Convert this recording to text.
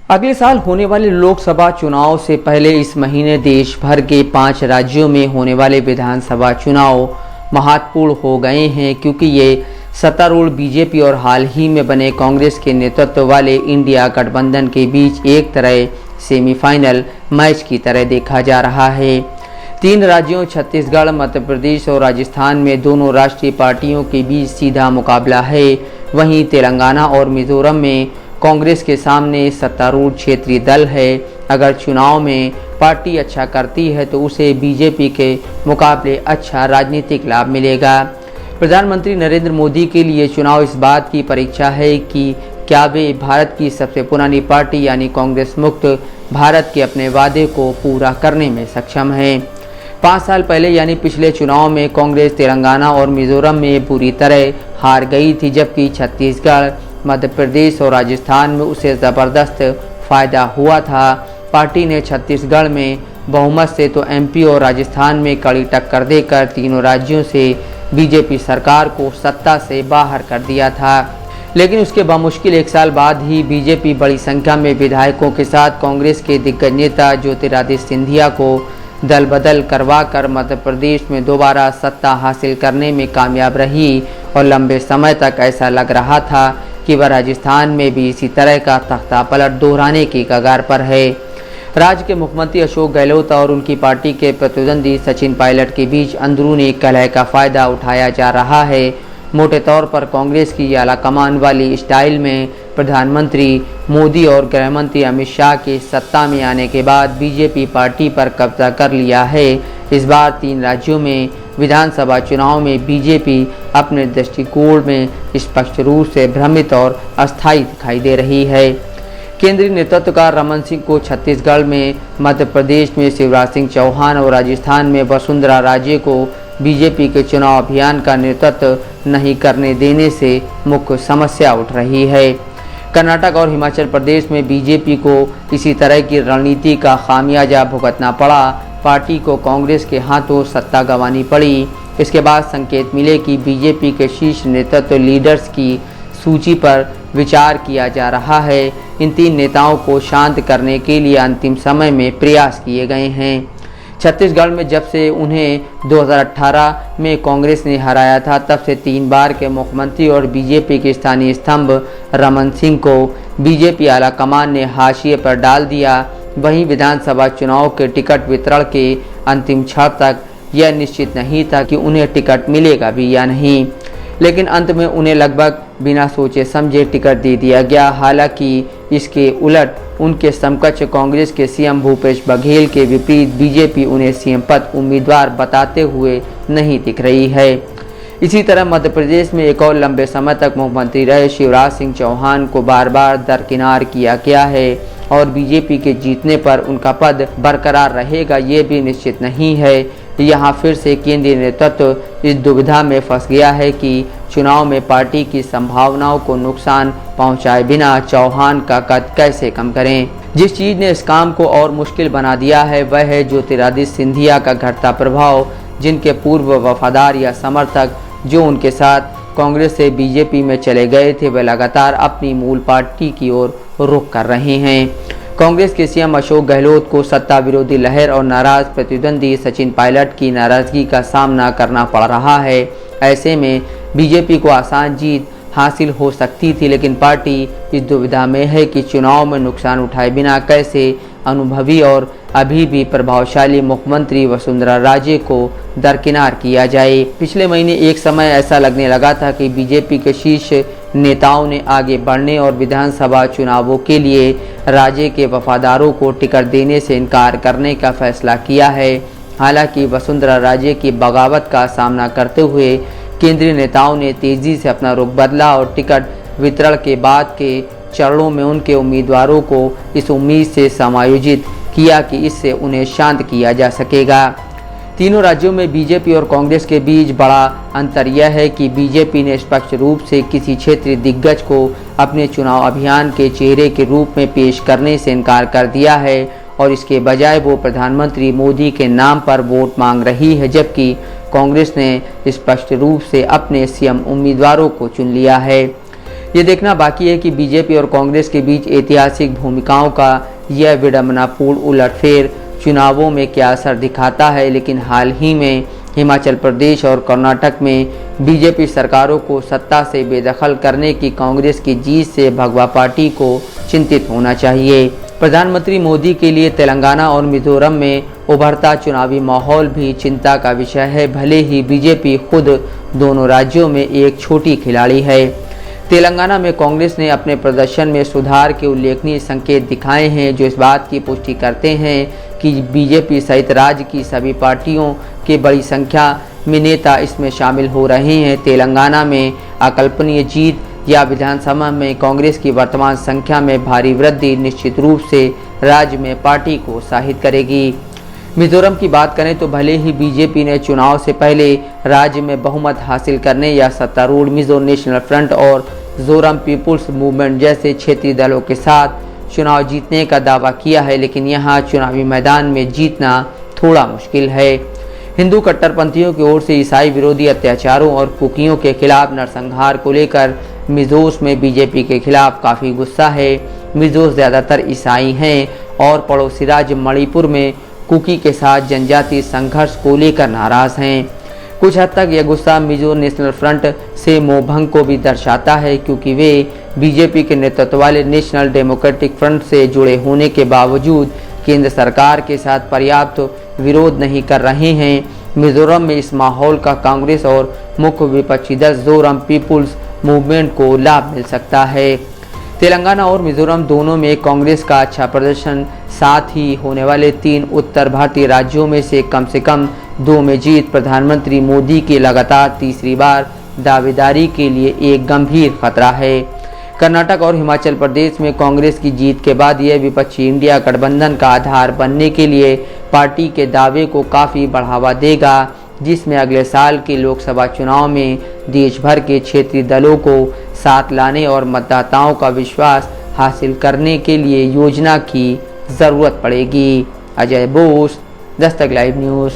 अगले साल होने वाले लोकसभा चुनाव से पहले इस महीने देश भर के 5 राज्यों में होने वाले विधानसभा चुनाव महत्वपूर्ण हो गए हैं, क्योंकि ये सत्तारूढ़ बीजेपी और हाल ही में बने कांग्रेस के नेतृत्व वाले इंडिया गठबंधन के बीच एक तरह सेमीफाइनल मैच की तरह देखा जा रहा है। 3 राज्यों छत्तीसगढ़, मध्य प्रदेश और राजस्थान में दोनों राष्ट्रीय पार्टियों के बीच सीधा मुकाबला है। वहीं तेलंगाना और मिजोरम में कांग्रेस के सामने सत्तारूढ़ क्षेत्रीय दल है। अगर चुनाव में पार्टी अच्छा करती है तो उसे बीजेपी के मुकाबले अच्छा राजनीतिक लाभ मिलेगा। प्रधानमंत्री नरेंद्र मोदी के लिए चुनाव इस बात की परीक्षा है कि क्या वे भारत की सबसे पुरानी पार्टी यानी कांग्रेस मुक्त भारत के अपने वादे को पूरा करने में सक्षम है। 5 साल पहले यानी पिछले चुनाव में कांग्रेस तेलंगाना और मिजोरम में बुरी तरह हार गई थी, जबकि छत्तीसगढ़, मध्य प्रदेश और राजस्थान में उसे ज़बरदस्त फ़ायदा हुआ था। पार्टी ने छत्तीसगढ़ में बहुमत से तो एमपी और राजस्थान में कड़ी टक्कर देकर तीनों राज्यों से बीजेपी सरकार को सत्ता से बाहर कर दिया था। लेकिन उसके बमुश्किल 1 साल बाद ही बीजेपी बड़ी संख्या में विधायकों के साथ कांग्रेस के दिग्गज नेता ज्योतिरादित्य सिंधिया को दल बदल करवाकर मध्य प्रदेश में दोबारा सत्ता हासिल करने में कामयाब रही और लंबे समय तक ऐसा लग रहा था कि वह राजस्थान में भी इसी तरह का तख्ता पलट दोहराने की कगार पर है। राज्य के मुख्यमंत्री अशोक गहलोत और उनकी पार्टी के प्रतिद्वंदी सचिन पायलट के बीच अंदरूनी कलह का फायदा उठाया जा रहा है। मोटे तौर पर कांग्रेस की आला कमान वाली स्टाइल में प्रधानमंत्री मोदी और गृह मंत्री अमित शाह के सत्ता में आने के बाद बीजेपी पार्टी पर कब्जा कर लिया है। इस बार 3 राज्यों में विधानसभा चुनाव में बीजेपी अपने दृष्टिकोण में स्पष्ट रूप से भ्रमित और अस्थायी दिखाई दे रही है। केंद्रीय नेतृत्व का रमन सिंह को छत्तीसगढ़ में, मध्य प्रदेश में शिवराज सिंह चौहान और राजस्थान में वसुंधरा राजे को बीजेपी के चुनाव अभियान का नेतृत्व नहीं करने देने से मुख्य समस्या उठ रही है। कर्नाटक और हिमाचल प्रदेश में बीजेपी को इसी तरह की रणनीति का खामियाजा भुगतना पड़ा। पार्टी को कांग्रेस के हाथों सत्ता गंवानी पड़ी। इसके बाद संकेत मिले कि बीजेपी के शीर्ष नेतृत्व लीडर्स की सूची पर विचार किया जा रहा है। इन 3 नेताओं को शांत करने के लिए अंतिम समय में प्रयास किए गए हैं। छत्तीसगढ़ में जब से उन्हें 2018 में कांग्रेस ने हराया था, तब से 3 बार के मुख्यमंत्री और बीजेपी के स्थानीय स्तंभ रमन सिंह को बीजेपी आला कमान ने हाशिए पर डाल दिया। वहीं विधानसभा चुनाव के टिकट वितरण के अंतिम क्षण तक यह निश्चित नहीं था कि उन्हें टिकट मिलेगा भी या नहीं, लेकिन अंत में उन्हें लगभग बिना सोचे समझे टिकट दे दिया गया। हालांकि इसके उलट उनके समकक्ष कांग्रेस के सीएम भूपेश बघेल के विपरीत बीजेपी उन्हें सीएम पद उम्मीदवार बताते हुए नहीं दिख रही है। इसी तरह मध्य प्रदेश में एक और लंबे समय तक मुख्यमंत्री रहे शिवराज सिंह चौहान को बार बार दरकिनार किया गया है और बीजेपी के जीतने पर उनका पद बरकरार रहेगा ये भी निश्चित नहीं है। यहाँ फिर से केंद्रीय नेतृत्व इस दुविधा में फंस गया है कि चुनाव में पार्टी की संभावनाओं को नुकसान पहुंचाए बिना चौहान का कद कैसे कम करें। जिस चीज़ ने इस काम को और मुश्किल बना दिया है वह है ज्योतिरादित्य सिंधिया का घटता प्रभाव, जिनके पूर्व वफादार या समर्थक जो उनके साथ कांग्रेस से बीजेपी में चले गए थे वे लगातार अपनी मूल पार्टी की ओर रुख कर रहे हैं। कांग्रेस के सीएम अशोक गहलोत को सत्ता विरोधी लहर और नाराज प्रतिद्वंदी सचिन पायलट की नाराजगी का सामना करना पड़ रहा है। ऐसे में बीजेपी को आसान जीत हासिल हो सकती थी, लेकिन पार्टी इस दुविधा में है कि चुनाव में नुकसान उठाए बिना कैसे अनुभवी और अभी भी प्रभावशाली मुख्यमंत्री वसुंधरा राजे को दरकिनार किया जाए। पिछले महीने एक समय ऐसा लगने लगा था कि बीजेपी के शीर्ष नेताओं ने आगे बढ़ने और विधानसभा चुनावों के लिए राजे के वफादारों को टिकट देने से इनकार करने का फैसला किया है। हालांकि वसुंधरा राजे की बगावत का सामना करते हुए केंद्रीय नेताओं ने तेजी से अपना रुख बदला और टिकट वितरण के बाद के चरणों में उनके उम्मीदवारों को इस उम्मीद से समायोजित किया कि इससे उन्हें शांत किया जा सकेगा। तीनों राज्यों में बीजेपी और कांग्रेस के बीच बड़ा अंतर यह है कि बीजेपी ने स्पष्ट रूप से किसी क्षेत्रीय दिग्गज को अपने चुनाव अभियान के चेहरे के रूप में पेश करने से इनकार कर दिया है और इसके बजाय वो प्रधानमंत्री मोदी के नाम पर वोट मांग रही है, जबकि कांग्रेस ने स्पष्ट रूप से अपने सीएम उम्मीदवारों को चुन लिया है। ये देखना बाकी है कि बीजेपी और कांग्रेस के बीच ऐतिहासिक भूमिकाओं का यह विडंबनापूर्ण उलटफेर चुनावों में क्या असर दिखाता है। लेकिन हाल ही में हिमाचल प्रदेश और कर्नाटक में बीजेपी सरकारों को सत्ता से बेदखल करने की कांग्रेस की जीत से भगवा पार्टी को चिंतित होना चाहिए। प्रधानमंत्री मोदी के लिए तेलंगाना और मिजोरम में उभरता चुनावी माहौल भी चिंता का विषय है। भले ही बीजेपी खुद दोनों राज्यों में एक छोटी खिलाड़ी है। तेलंगाना में कांग्रेस ने अपने प्रदर्शन में सुधार के उल्लेखनीय संकेत दिखाए हैं, जो इस बात की पुष्टि करते हैं कि बीजेपी सहित राज्य की सभी पार्टियों के बड़ी संख्या में नेता इसमें शामिल हो रहे हैं। तेलंगाना में अकल्पनीय जीत या विधानसभा में कांग्रेस की वर्तमान संख्या में भारी वृद्धि निश्चित रूप से राज्य में पार्टी को उत्साहित करेगी। मिजोरम की बात करें तो भले ही बीजेपी ने चुनाव से पहले राज्य में बहुमत हासिल करने या सत्तारूढ़ मिजो नेशनल फ्रंट और जोरम पीपुल्स मूवमेंट जैसे क्षेत्रीय दलों के साथ चुनाव जीतने का दावा किया है, लेकिन यहाँ चुनावी मैदान में जीतना थोड़ा मुश्किल है। हिंदू कट्टरपंथियों की ओर से ईसाई विरोधी अत्याचारों और कुकियों के खिलाफ नरसंहार को लेकर मिजोस में बीजेपी के खिलाफ काफ़ी गुस्सा है। मिजोस ज़्यादातर ईसाई हैं और पड़ोसी राज्य मणिपुर में कुकी के साथ जनजातीय संघर्ष को लेकर नाराज़ हैं। कुछ हद तक यह गुस्सा मिजो नेशनल फ्रंट से मोहभंग को भी दर्शाता है, क्योंकि वे बीजेपी के नेतृत्व वाले नेशनल डेमोक्रेटिक फ्रंट से जुड़े होने के बावजूद केंद्र सरकार के साथ पर्याप्त विरोध नहीं कर रहे हैं। मिजोरम में इस माहौल का कांग्रेस और मुख्य विपक्षी दल जोरम पीपुल्स मूवमेंट को लाभ मिल सकता है। तेलंगाना और मिजोरम दोनों में कांग्रेस का अच्छा प्रदर्शन, साथ ही होने वाले 3 उत्तर भारतीय राज्यों में से कम 2 में जीत प्रधानमंत्री मोदी की लगातार तीसरी बार दावेदारी के लिए एक गंभीर खतरा है। कर्नाटक और हिमाचल प्रदेश में कांग्रेस की जीत के बाद यह विपक्षी इंडिया गठबंधन का आधार बनने के लिए पार्टी के दावे को काफ़ी बढ़ावा देगा, जिसमें अगले साल के लोकसभा चुनाव में देश भर के क्षेत्रीय दलों को साथ लाने और मतदाताओं का विश्वास हासिल करने के लिए योजना की ज़रूरत पड़ेगी। Ajay Bose, Dastak live news.